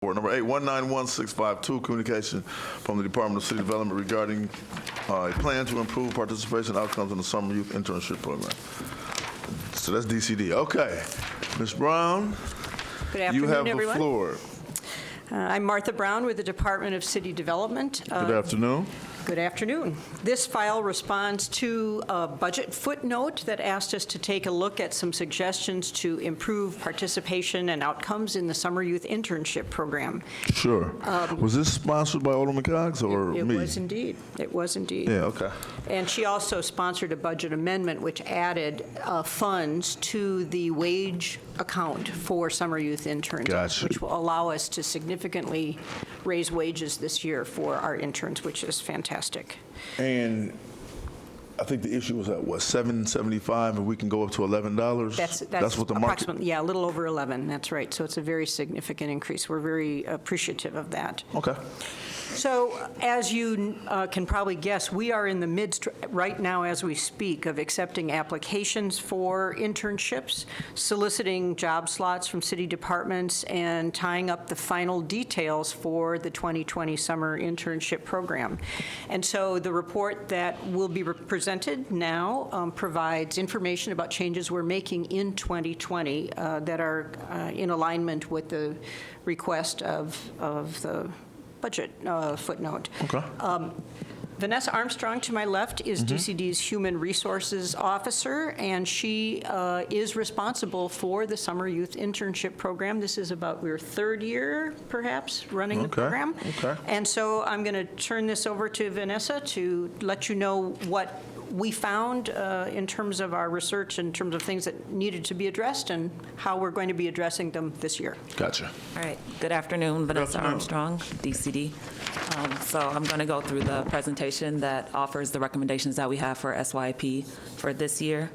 Number 8, 191652, communication from the Department of City Development regarding a plan to improve participation outcomes in the Summer Youth Internship Program. So that's DCD. Okay. Ms. Brown, Good afternoon, you have everyone. the floor. I'm Martha Brown with the Department of City Development. Good afternoon. Good afternoon. This file responds to a budget footnote that asked us to take a look at some suggestions to improve participation and outcomes in the Summer Youth Internship Program. Sure. Was this sponsored by Alderman Cox or It me? was indeed. It was indeed. Yeah, okay. And she also sponsored a budget amendment which added funds to the wage account for summer youth interns, Gotcha. which will allow us to significantly raise wages this year for our interns, which is fantastic. And I think the issue was at, what, $7.75, and we can go up to $11? That's what the market... approximately, yeah, a little over 11, that's right. So it's a very significant increase. We're very appreciative of that. Okay. So as you can probably guess, we are in the midst right now as we speak of accepting applications for internships, soliciting job slots from city departments, and tying up the final details for the 2020 summer internship program. And so the report that will be presented now provides information about changes we're making in 2020 that are in alignment with the request of the budget footnote. Okay. Vanessa Armstrong, to my left, is DCD's Human Resources Officer, and she is responsible for the Summer Youth Internship Program. This is about your third year, perhaps, running the program. Okay. And so I'm going to turn this over to Vanessa to let you know what we found in terms of our research, in terms of things that needed to be addressed, and how we're going to be addressing them this year. Gotcha. All right. Good afternoon, Vanessa afternoon. Armstrong, DCD. So I'm going to go through the presentation that offers the recommendations that we have for SYP for this year.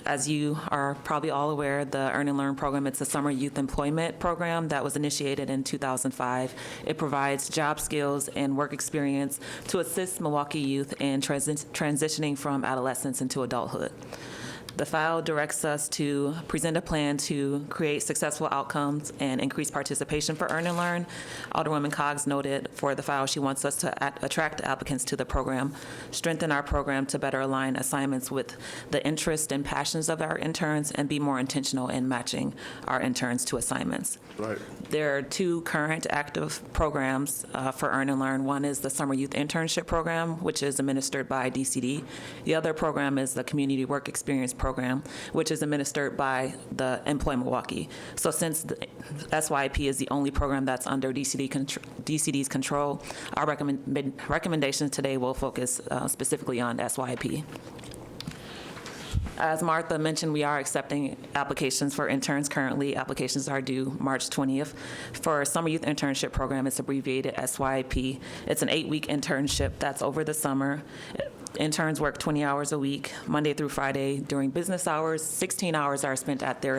As you are probably all aware, the Earn and Learn program, it's a summer youth employment program that was initiated in 2005. It provides job skills and work experience to assist Milwaukee youth in transitioning from adolescence into adulthood. The file directs us to present a plan to create successful outcomes and increase participation for Earn and Learn. Alderwoman Coggs noted for the file she wants us to attract applicants to the program, strengthen our program to better align assignments with the interests and passions of our interns, and be more intentional in matching our interns to assignments. Right. There are two current active programs for Earn and Learn. One is the Summer Youth Internship Program, which is administered by DCD. The other program is the Community Work Experience Program, which is administered by the Employ Milwaukee. So since the SYP is the only program that's under DCD's control, our recommendations today will focus specifically on SYP. As Martha mentioned, we are accepting applications for interns currently. Applications are due March 20th. For Summer Youth Internship Program, it's abbreviated SYP. It's an 8-week internship that's over the summer. Interns work 20 hours a week, Monday through Friday during business hours. 16 hours are spent at their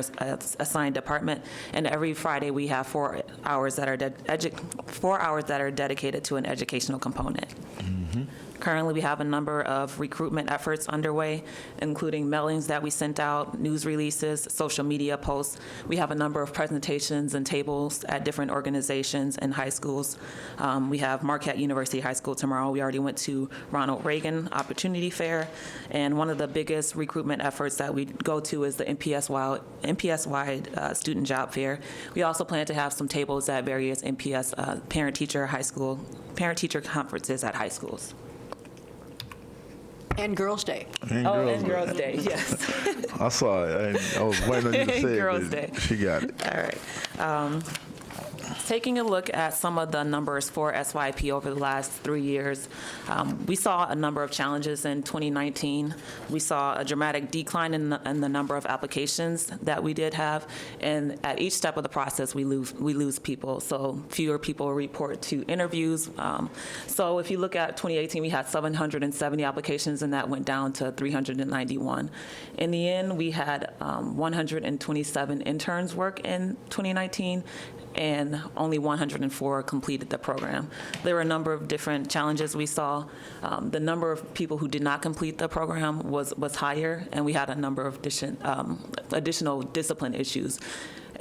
assigned department, and every Friday we have 4 hours that are dedicated to an educational component. Currently, we have a number of recruitment efforts underway, including mailings that we sent out, news releases, social media posts. We have a number of presentations and tables at different organizations and high schools. We have Marquette University High School tomorrow. We already went to Ronald Reagan Opportunity Fair, and one of the biggest recruitment efforts that we go to is the MPS-wide Student Job Fair. We also plan to have some tables at various MPS parent-teacher conferences at high schools. And Girls' Day. And Girls' Day, yes. I saw it. I was waiting on you to say Girls' it. Day. She got it. All right. Taking a look at some of the numbers for SYP over the last 3 years, we saw a number of challenges in 2019. We saw a dramatic decline in the number of applications that we did have, and at each step of the process, we lose people. So fewer people report to interviews. So if you look at 2018, we had 770 applications, and that went down to 391. In the end, we had 127 interns work in 2019, and only 104 completed the program. There were a number of different challenges we saw. The number of people who did not complete the program was higher, and we had a number of additional discipline issues.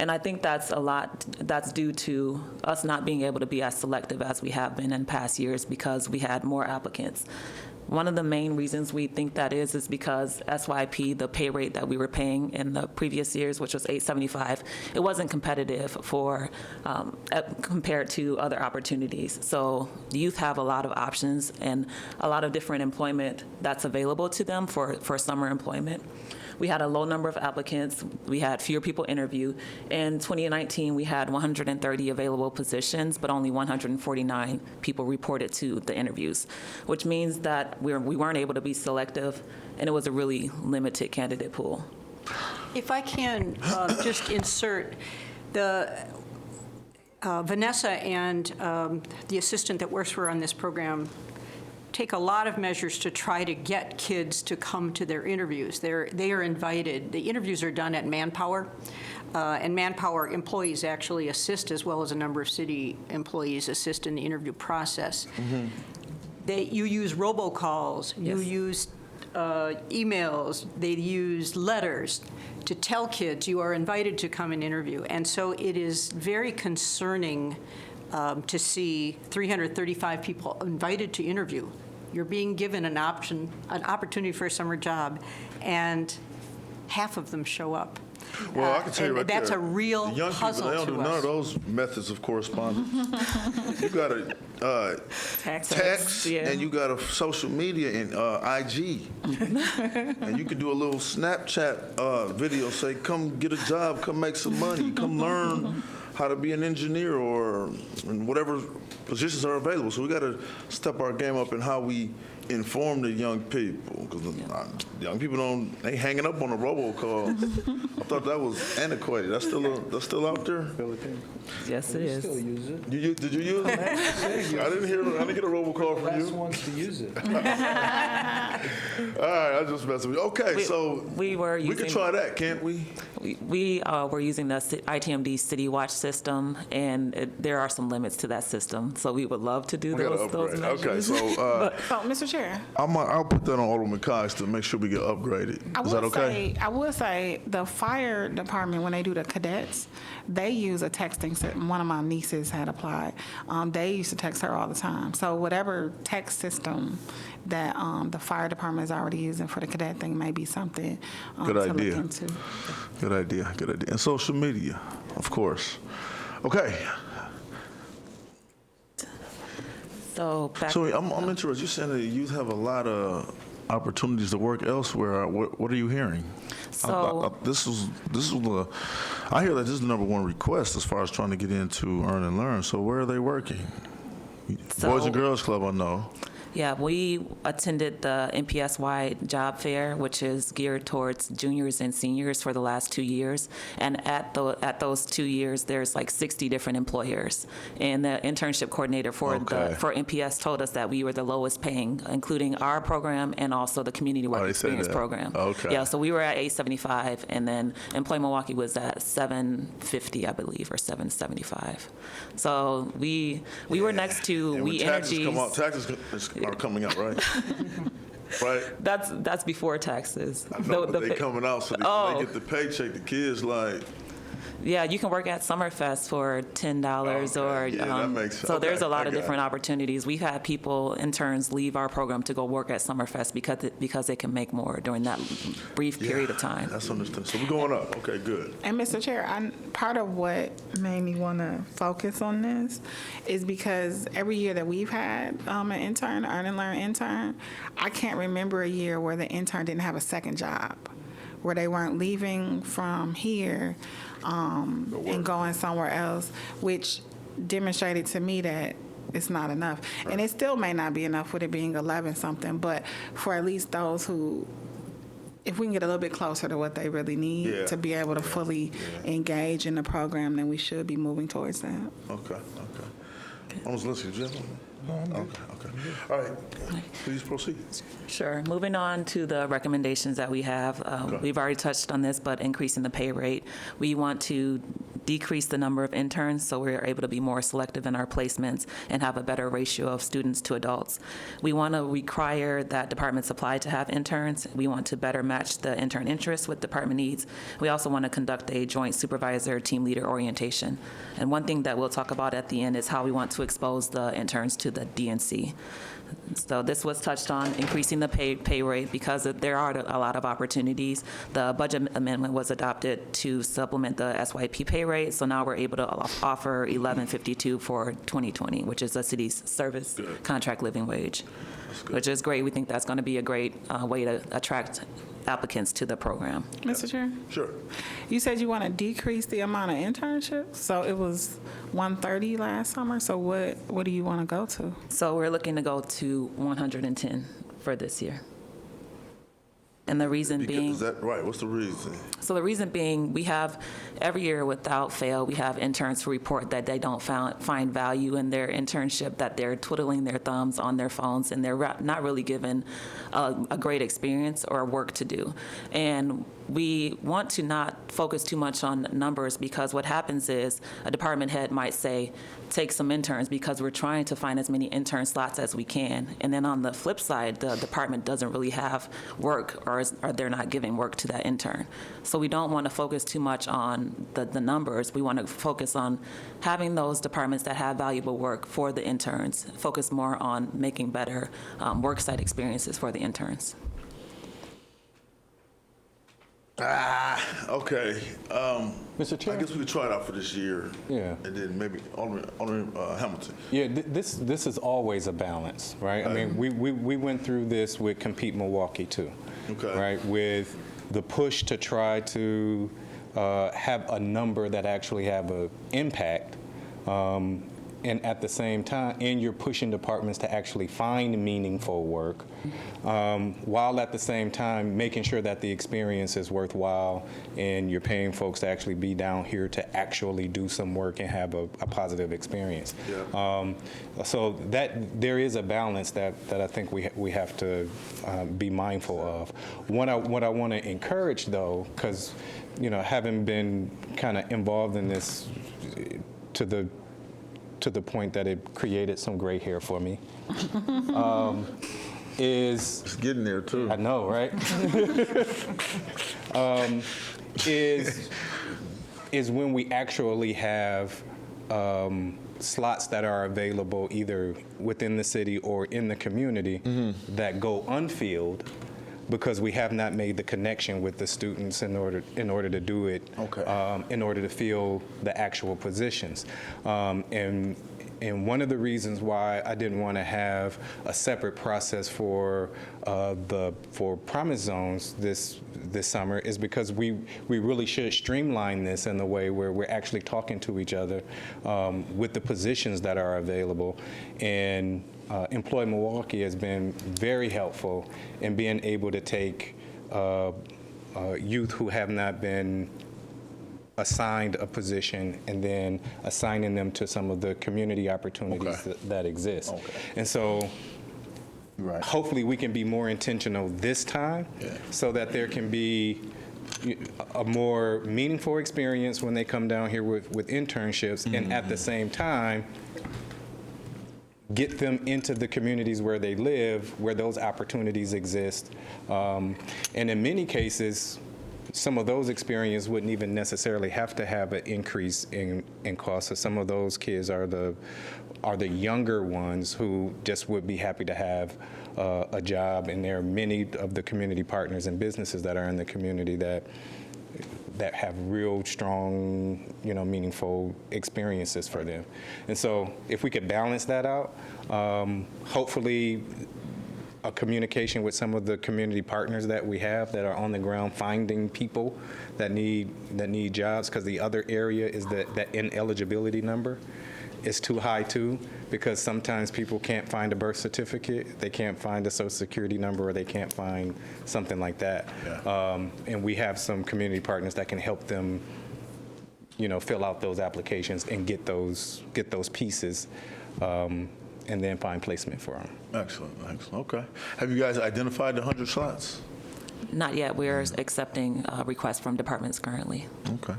And I think that's due to us not being able to be as selective as we have been in past years because we had more applicants. One of the main reasons we think that is because SYP, the pay rate that we were paying in the previous years, which was $875, it wasn't competitive compared to other opportunities. So youth have a lot of options and a lot of different employment that's available to them for summer employment. We had a low number of applicants. We had fewer people interview. In 2019, we had 130 available positions, but only 149 people reported to the interviews, which means that we weren't able to be selective, and it was a really limited candidate pool. If I can just insert, Vanessa and the assistant that works for her on this program take a lot of measures to try to get kids to come to their interviews. They are invited. The interviews are done at Manpower, and Manpower employees actually assist, as well as a number of city employees assist in the interview process. You use robocalls. You use emails. They use letters to tell kids you are invited to come and interview. And so it is very concerning to see 335 people invited to interview. You're being given an opportunity for a summer job, and half of them show up. Well, I can tell you right that's there, a real the young puzzle people, they don't to do none us. of those methods of correspondence. You got to text, yeah. and you got a social media and IG. And you can do a little Snapchat video, say, come get a job, come make some money, come learn how to be an engineer or in whatever positions are available. So we got to step our game up in how we inform the young people, because young people they hanging up on a robocall. I thought that was antiquated. That's still out there. Yes, it is. Still use it. Did you use it? I didn't get a robocall from Last you. ones to use it. All right, I just messed with you. Okay, so we can try that, can't we? We were using the ITMD City Watch system, and there are some limits to that system. So we would love to do We gotta those upgrade. measures. Okay, so So, Mr. Chair, I'll put that on Alderman Cox to make sure we get upgraded. Is that okay? I will say the fire department, when they do the cadets, they use a texting system. One of my nieces had applied. They used to text her all the time. So whatever text system that the fire department is already using for the cadet thing may be something Good to idea. look into. Good idea. And social media, of course. Okay. So I'm interested. You're saying that youth have a lot of opportunities to work elsewhere. What are you hearing? So- I hear that this is the number one request as far as trying to get into Earn and Learn. So where are they working? Boys and Girls Club, I know. Yeah, we attended the NPS-wide job fair, which is geared towards juniors and seniors for the last 2 years. And at those 2 years, there's like 60 different employers. And the internship coordinator for NPS told us that we were the lowest paying, including our program and also the community work they said experience that. program. Okay. Yeah, so we were at $875, and then Employ Milwaukee was at $750, I believe, or $775. So we were next to And when We taxes Energies. come out, taxes are coming out, right? Right? That's before taxes. I know, but they coming out, so they get the paycheck. The kids like, Yeah, you can work at Summerfest for $10 or, Okay. Yeah, that makes sense. so there's a Okay, lot I of got different it. opportunities. We've had people, interns, leave our program to go work at Summerfest because they can make more during that brief period of time. That's understood. So we're going up. Okay, good. And Mr. Chair, part of what made me want to focus on this is because every year that we've had an intern, Earn and Learn intern, I can't remember a year where the intern didn't have a second job, where they weren't leaving from here and going somewhere else, which demonstrated to me that it's not enough. And it still may not be enough with it being 11-something, but for at least those who, if we can get a little bit closer to what they really need Yeah. to be able to fully engage in the program, then we should be moving towards that. Okay. I was listening. Did you have one? Okay. All right. Please proceed. Sure. Moving on to the recommendations that we have. We've already touched on this, but increasing the pay rate. We want to decrease the number of interns so we're able to be more selective in our placements and have a better ratio of students to adults. We want to require that departments apply to have interns. We want to better match the intern interests with department needs. We also want to conduct a joint supervisor team leader orientation. And one thing that we'll talk about at the end is how we want to expose the interns to the DNC. So this was touched on, increasing the pay rate because there are a lot of opportunities. The budget amendment was adopted to supplement the SYP pay rate, so now we're able to offer $11.52 for 2020, which is the city's service contract living wage, which is great. We think that's going to be a great way to attract applicants to the program. Mr. Chair? Sure. You said you want to decrease the amount of internships, so it was 130 last summer, so what do you want to go to? So we're looking to go to 110 for this year. And the reason being... Is that right? What's the reason? So the reason being, we have, every year without fail, we have interns who report that they don't find value in their internship, that they're twiddling their thumbs on their phones, and they're not really given a great experience or work to do. And we want to not focus too much on numbers, because what happens is a department head might say, take some interns, because we're trying to find as many intern slots as we can. And then on the flip side, the department doesn't really have work, or they're not giving work to that intern. So we don't want to focus too much on the numbers. We want to focus on having those departments that have valuable work for the interns, focus more on making better worksite experiences for the interns. Okay. Mr. Chair? I guess we could try it out for this year. Yeah. And then maybe Alderman Hamilton. Yeah, this is always a balance, right? I mean, we went through this with Compete Milwaukee too, Okay. right? With the push to try to have a number that actually have an impact, and at the same time, and you're pushing departments to actually find meaningful work, while at the same time making sure that the experience is worthwhile and you're paying folks to actually be down here to actually do some work and have a positive experience. Yeah. So that there is a balance that I think we have to be mindful of. What I want to encourage, though, because having been kind of involved in this to the point that it created some gray hair for me, It's getting there, too. I know, right? Is when we actually have slots that are available either within the city or in the community that go unfilled because we have not made the connection with the students in order to do it, in order to fill the actual positions. And one of the reasons why I didn't want to have a separate process for promise zones this summer is because we really should streamline this in the way where we're actually talking to each other with the positions that are available. And Employ Milwaukee has been very helpful in being able to take youth who have not been assigned a position and then assigning them to some of the community opportunities that exist. And so hopefully we can be more intentional this time so that there can be a more meaningful experience when they come down here with internships, and at the same time get them into the communities where they live, where those opportunities exist. And in many cases, some of those experiences wouldn't even necessarily have to have an increase in cost. So some of those kids are the younger ones who just would be happy to have a job. And there are many of the community partners and businesses that are in the community that have real strong, meaningful experiences for them. And so if we could balance that out, hopefully a communication with some of the community partners that we have that are on the ground finding people that need jobs, because the other area is that ineligibility number is too high too, because sometimes people can't find a birth certificate, they can't find a social security number, or they can't find something like that. And we have some community partners that can help them fill out those applications and get those pieces and then find placement for them. Excellent. Okay. Have you guys identified the 100 slots? Not yet. We're accepting requests from departments currently. Okay.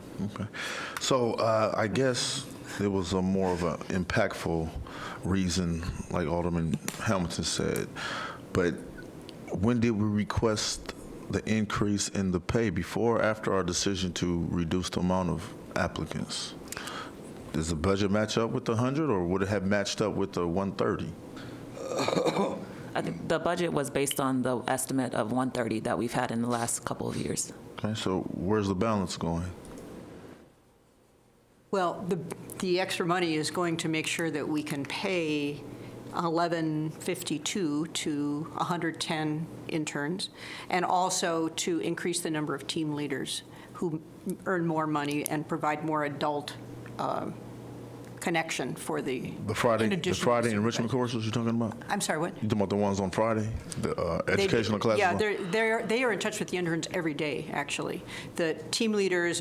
So I guess it was a more of an impactful reason, like Alderman Hamilton said. But when did we request the increase in the pay? Before or after our decision to reduce the amount of applicants? Does the budget match up with the 100, or would it have matched up with the 130? I think the budget was based on the estimate of 130 that we've had in the last couple of years. Okay, so where's the balance going? Well, the extra money is going to make sure that we can pay 1152 to 110 interns, and also to increase the number of team leaders who earn more money and provide more adult connection for the Friday in addition to enrichment supervisors. courses you're talking about? I'm sorry, what? You talking about the ones on Friday, the educational classes? Yeah, they are in touch with the interns every day, actually. The team leaders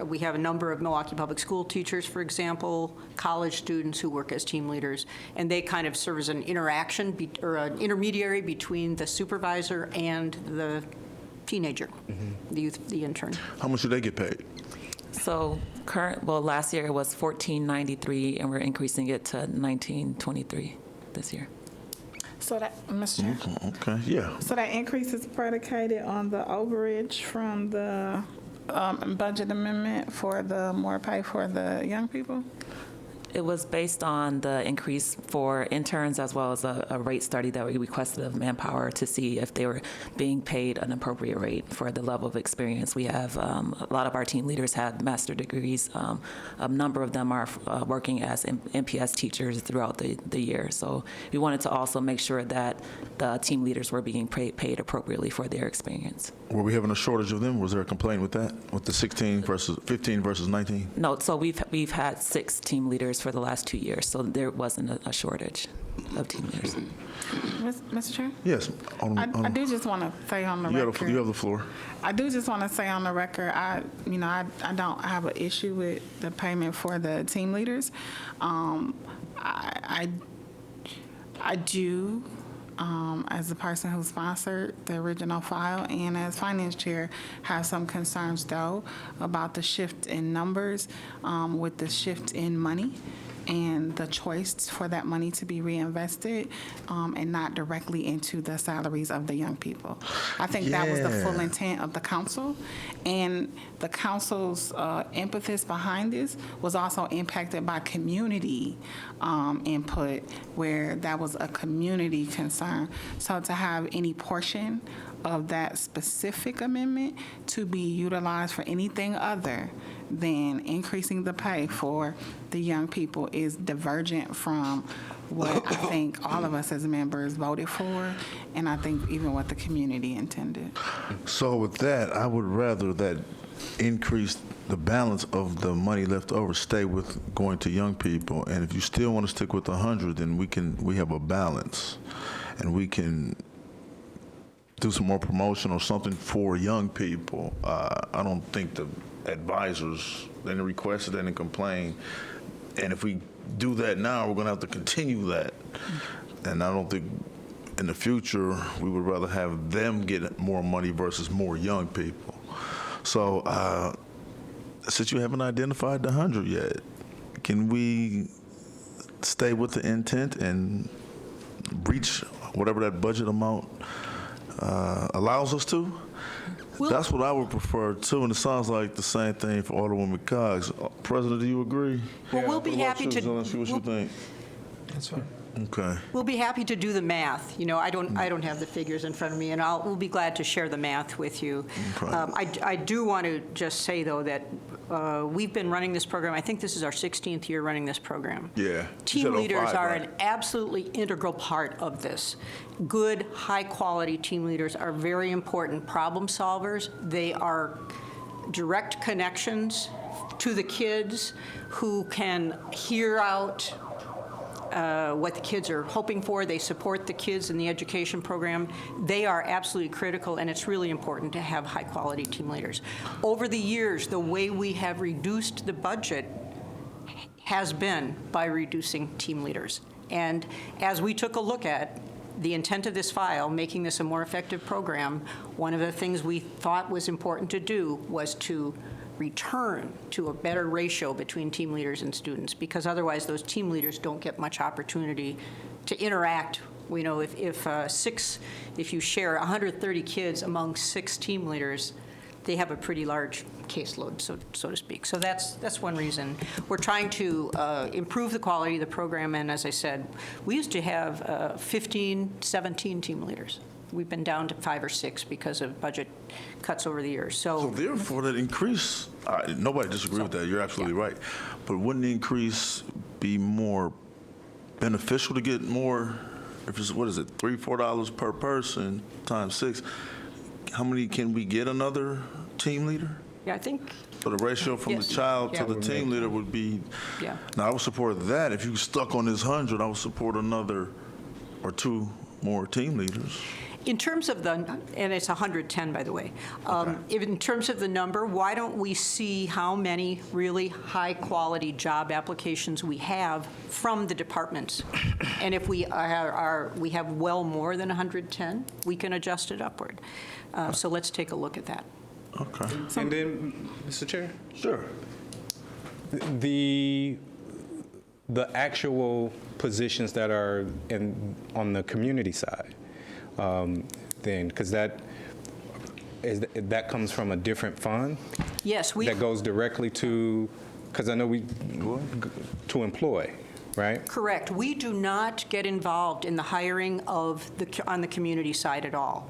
we have a number of Milwaukee Public School teachers, for example, college students who work as team leaders, and they kind of serve as an interaction or an intermediary between the supervisor and the teenager, the intern. How much do they get paid? So last year it was $14.93, and we're increasing it to $19.23 this year. So that, Mr. Chair, Okay, yeah. so that increase is predicated on the overage from the budget amendment for the more pay for the young people? It was based on the increase for interns, as well as a rate study that we requested of Manpower to see if they were being paid an appropriate rate for the level of experience. We have a lot of our team leaders have master degrees. A number of them are working as MPS teachers throughout the year. So we wanted to also make sure that the team leaders were being paid appropriately for their experience. Were we having a shortage of them? Was there a complaint with that, with the 15 versus 19? No, so we've had 6 team leaders for the last 2 years, so there wasn't a shortage of team leaders. Mr. Chair? Yes. I do just want to say on the record. You have the floor. I do just want to say on the record, I don't have an issue with the payment for the team leaders. I do, as the person who sponsored the original file and as finance chair, have some concerns though about the shift in numbers with the shift in money and the choice for that money to be reinvested and not directly into the salaries of the young people. I think that was the full intent of the council, and the council's impetus behind this was also impacted by community input, where that was a community concern. So to have any portion of that specific amendment to be utilized for anything other than increasing the pay for the young people is divergent from what I think all of us as members voted for, and I think even what the community intended. So with that, I would rather that increase the balance of the money left over stay with going to young people. And if you still want to stick with 100, then we have a balance, and we can do some more promotion or something for young people. I don't think the advisors, they requested and complained. And if we do that now, we're going to have to continue that. And I don't think in the future we would rather have them get more money versus more young people. So since you haven't identified the 100 yet, can we stay with the intent and reach whatever that budget amount allows us to? Well, that's what I would prefer too, and it sounds like the same thing for Alderwoman Cox. President, do you agree? Well, we'll be happy to. What you think? That's fine. Okay. We'll be happy to do the math. You know, I don't have the figures in front of me, and we'll be glad to share the math with you. Okay. I do want to just say, though, that we've been running this program. I think this is our 16th year running this program. Yeah. You Team said leaders 05, are right? an absolutely integral part of this. Good, high-quality team leaders are very important problem solvers. They are direct connections to the kids who can hear out what the kids are hoping for. They support the kids in the education program. They are absolutely critical, and it's really important to have high-quality team leaders. Over the years, the way we have reduced the budget has been by reducing team leaders. And as we took a look at the intent of this file, making this a more effective program, one of the things we thought was important to do was to return to a better ratio between team leaders and students, because otherwise those team leaders don't get much opportunity to interact. We know if you share 130 kids among 6 team leaders, they have a pretty large caseload, so to speak. So that's one reason. We're trying to improve the quality of the program, and as I said, we used to have 15, 17 team leaders. We've been down to 5 or 6 because of budget cuts over the years. So therefore, that increase, nobody disagrees with that, you're absolutely right. But wouldn't the increase be more beneficial to get more, if it's, what is it, $3, $4 per person times 6? How many can we get another team leader? Yeah, I think, So the ratio from Yes. the child Yeah. to the team leader would be, yeah. now I would support that. If you stuck on this 100, I would support another or 2 more team leaders. In terms of and it's 110, by the way. In terms of the number, why don't we see how many really high-quality job applications we have from the departments? And if we we have well more than 110, we can adjust it upward. So let's take a look at that. Okay. And then, Mr. Chair? Sure. The actual positions that are on the community side, then, because that comes from a different fund Yes, that goes directly to, because I know to employ, right? correct. We do not get involved in the hiring on the community side at all.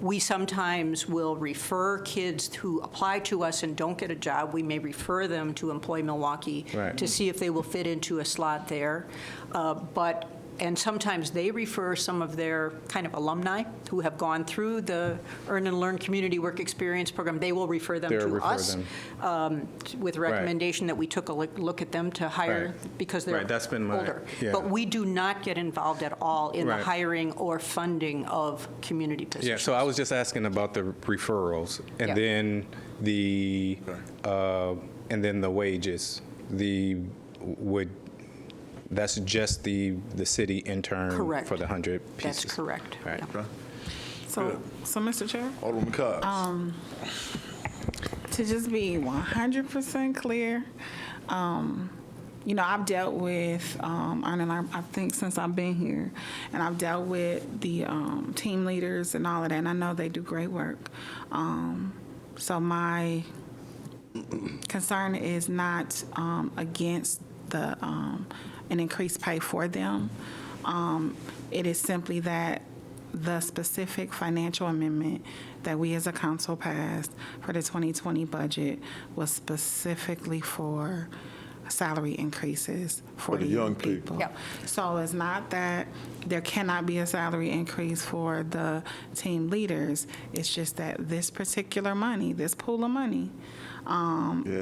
We sometimes will refer kids who apply to us and don't get a job. We may refer them to Employ Milwaukee Right. to see if they will fit into a slot there. And sometimes they refer some of their kind of alumni who have gone through the Earn and Learn Community Work Experience Program. They will refer them to us with a recommendation that we took a look at them to hire Right. because they're Right, that's been my- older. yeah. But we do not get involved at all in the Right. hiring or funding of community Yeah, positions. so I was just asking about the referrals, and Yeah. then the wages. That's just the city intern Correct. for the 100 pieces. That's correct. Right. Yeah. So, Mr. Chair, Alderman Cobbs. to just be 100% clear, I've dealt with Earn and Learn, I think, since I've been here, and I've dealt with the team leaders and all of that, and I know they do great work. So my concern is not against an increased pay for them. It is simply that the specific financial amendment that we as a council passed for the 2020 budget was specifically for salary increases for the young people. Yep. So it's not that there cannot be a salary increase for the team leaders. It's just that this particular money, this pool of money,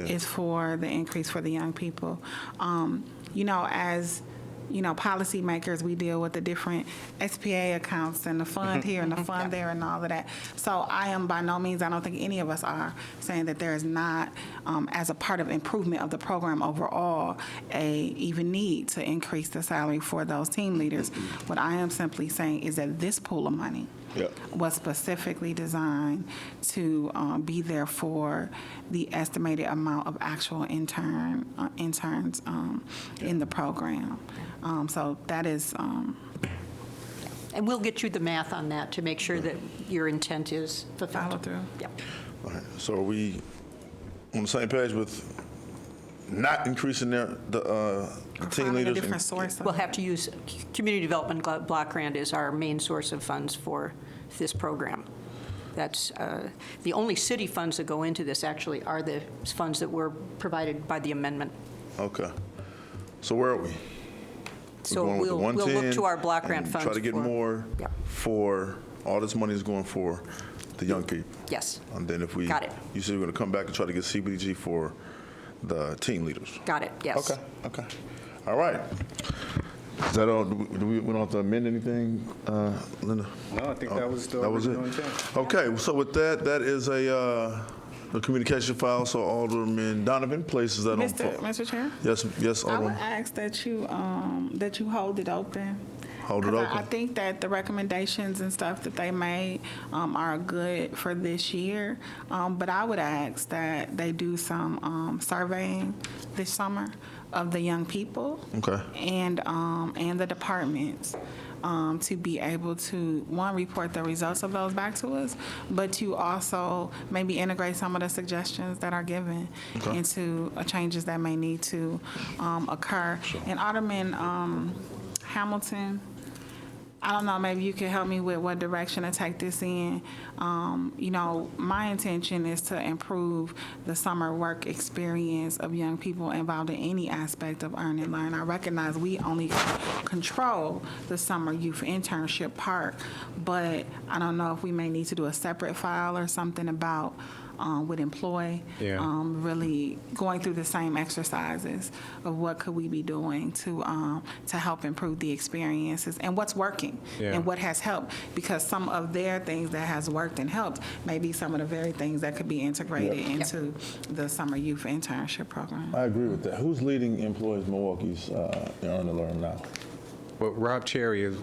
is for the increase for the young people. As policymakers, we deal with the different SPA accounts and the fund here and the fund there and all of that. So I am by no means, I don't think any of us are saying that there is not, as a part of improvement of the program overall, a even need to increase the salary for those team leaders. What I am simply saying is that this pool of money was specifically designed to be there for the estimated amount of actual interns in the program. So that is. And we'll get you the math on that to make sure that your intent is fulfilled. Follow through. Yep. All right. So are we on the same page with not increasing the team Finding a leaders? different source. We'll have to use, community development block grant is our main source of funds for this program. That's the only city funds that go into this actually are the funds that were provided by the amendment. Okay. So where are we? So We're going with the we'll look 110 to our block grant and funds. try to get for- more Yep. for, all this money is going for the young people. Yes, And then if we. Got it. You said we're going to come back and try to get CBDG for the team leaders. got it, yes. Okay. All right. Is that all? We don't have to amend anything, Linda? No, I think that was the That was it? original intent. Okay, so with that, that is a communication file, so Alderman Donovan places that on. Mr. Chair? Yes, I would Alderman. ask that you hold it open hold it 'Cause open. I think that the recommendations and stuff that they made are good for this year, but I would ask that they do some surveying this summer of the young people Okay. and the departments to be able to, one, report the results of those back to us, but to also maybe integrate some of the suggestions that are given into changes that may need to occur. And Alderman Hamilton, I don't know, maybe you could help me with what direction to take this in. You know, my intention is to improve the summer work experience of young people involved in any aspect of earn and learn. I recognize we only control the Summer Youth Internship part, but I don't know if we may need to do a separate file or something about with employ, really going through the same exercises of what could we be doing to help improve the experiences and what's working and what has helped, because some of their things that has worked and helped may be some of the very things that could be integrated into the Summer Youth Internship program. I agree with that. Who's leading Employees Milwaukee's Earn and Learn now? But Rob Cherry has been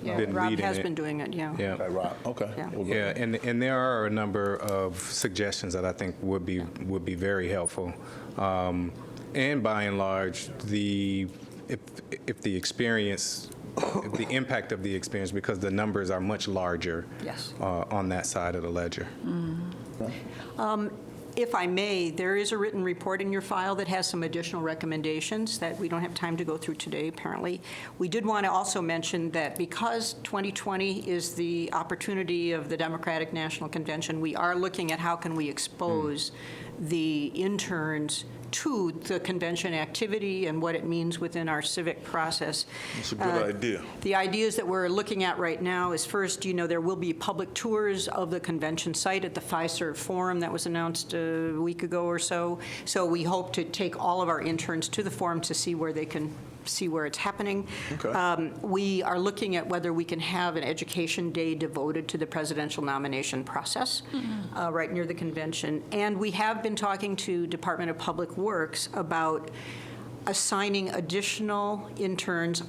Rob leading has it. been doing it, yeah. Yeah. Okay, Rob. Okay. Yeah. Well, good. Yeah, and there are a number of suggestions that I think would be very helpful. And by and large, if the experience, if the impact of the experience, because the numbers are much larger Yes. on that side of the ledger. If I may, there is a written report in your file that has some additional recommendations that we don't have time to go through today, apparently. We did want to also mention that because 2020 is the opportunity of the Democratic National Convention, we are looking at how can we expose the interns to the convention activity and what it means within our civic process. That's a good idea. The ideas that we're looking at right now is, first, you know, there will be public tours of the convention site at the Fiserv Forum that was announced a week ago or so. So we hope to take all of our interns to the forum to see where they can see where it's happening. Okay. We are looking at whether we can have an education day devoted to the presidential nomination process right near the convention. And we have been talking to Department of Public Works about assigning additional interns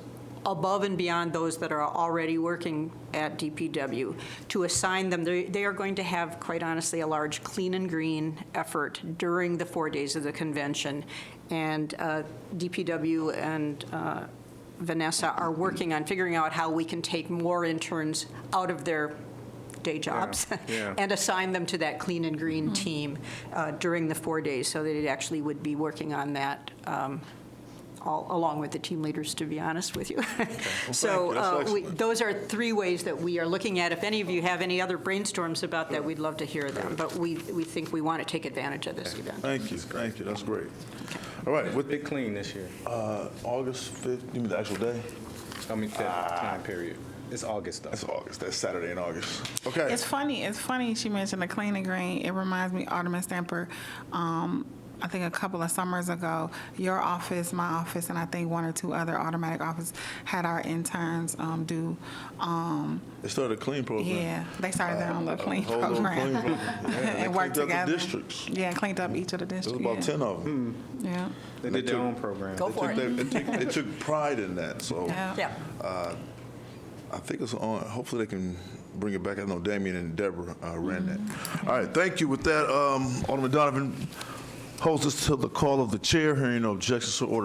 above and beyond those that are already working at DPW, to assign them. They are going to have, quite honestly, a large clean and green effort during the 4 days of the convention. And DPW and Vanessa are working on figuring out how we can take more interns out of their day jobs and assign them to that clean and green team during the 4 days, so that it actually would be working on that along with the team leaders, to be honest with you. So those are 3 ways that we are looking at. If any of you have any other brainstorms about that, we'd love to hear them. But we think we want to take advantage of this event. Thank you. Thank you. That's great. All right. With Big clean this year. August 5th, you mean the actual day? I mean, that time period. It's August, though. That's August. That's Saturday in August. Okay. It's funny she mentioned the clean and green. It reminds me, Alderman Stamper, I think a couple of summers ago, your office, my office, and I think 1 or 2 other automatic offices had our interns do. They started a clean program. Yeah, they started their own little clean whole little program. clean program. Yeah, they And worked cleaned up the together. districts. Yeah, cleaned up each of the There was districts. about 10 of them. Yeah. They did their own program. Go for it. They took pride in that. So Yeah. I think it's on. Hopefully they can bring it back. I know Damien and Deborah ran that. All right. Thank you. With that, Alderman Donovan holds us to the call of the chair. Hearing no objections to order.